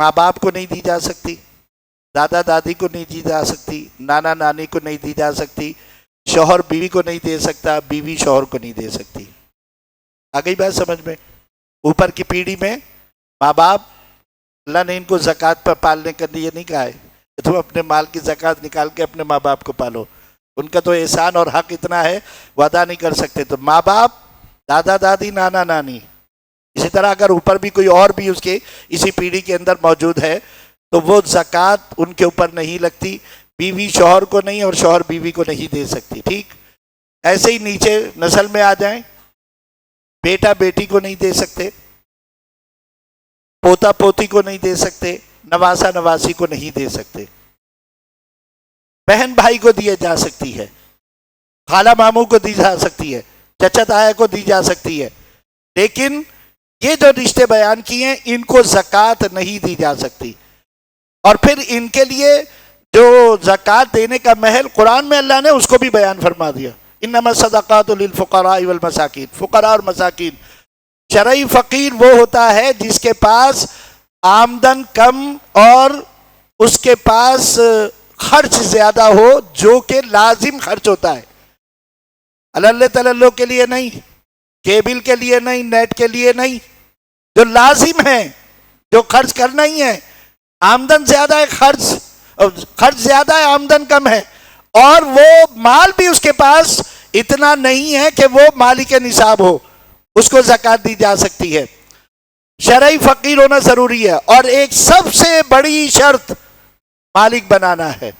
ماں باپ کو نہیں دی جا سکتی، دادا دادی کو نہیں دی جا سکتی، نانا نانی کو نہیں دی جا سکتی، شوہر بیوی کو نہیں دے سکتا، بیوی شوہر کو نہیں دے سکتی۔ آ گئی بات سمجھ میں؟ اوپر کی پیڑھی میں ماں باپ، اللہ نے ان کو زکوٰۃ پر پالنے کے لیے نہیں کہا ہے کہ تم اپنے مال کی زکوٰۃ نکال کے اپنے ماں باپ کو پالو، ان کا تو احسان اور حق اتنا ہے وہ ادا نہیں کر سکتے۔ تو ماں باپ، دادا دادی، نانا نانی، اسی طرح اگر اوپر بھی کوئی اور بھی اس کے اسی پیڑھی کے اندر موجود ہے تو وہ زکوٰۃ ان کے اوپر نہیں لگتی، بیوی شوہر کو نہیں اور شوہر بیوی کو نہیں دے سکتی۔ ٹھیک ایسے ہی نیچے نسل میں آ جائیں، بیٹا بیٹی کو نہیں دے سکتے، پوتا پوتی کو نہیں دے سکتے، نواسا نواسی کو نہیں دے سکتے، بہن بھائی کو دی جا سکتی ہے، خالہ ماموں کو دی جا سکتی ہے، چچا تایا کو دی جا سکتی ہے، لیکن یہ جو رشتے بیان کیے ہیں ان کو زکوٰۃ نہیں دی جا سکتی۔ اور پھر ان کے لیے جو زکوٰۃ دینے کا محل قرآن میں اللہ نے اس کو بھی بیان فرما دیا، انما الصدقات للفقراء والمساکین، فقراء اور مساکین۔ شرعی فقیر وہ ہوتا ہے جس کے پاس آمدن کم اور اس کے پاس خرچ زیادہ ہو، جو کہ لازم خرچ ہوتا ہے، اللہ تللو کے لیے نہیں، کیبل کے لیے نہیں، نیٹ کے لیے نہیں، جو لازم ہے، جو خرچ کرنا ہی ہے۔ آمدن زیادہ ہے، خرچ زیادہ ہے، آمدن کم ہے، اور وہ مال بھی اس کے پاس اتنا نہیں ہے کہ وہ مالک نصاب ہو، اس کو زکوٰۃ دی جا سکتی ہے۔ شرعی فقیر ہونا ضروری ہے، اور ایک سب سے بڑی شرط مالک بنانا ہے۔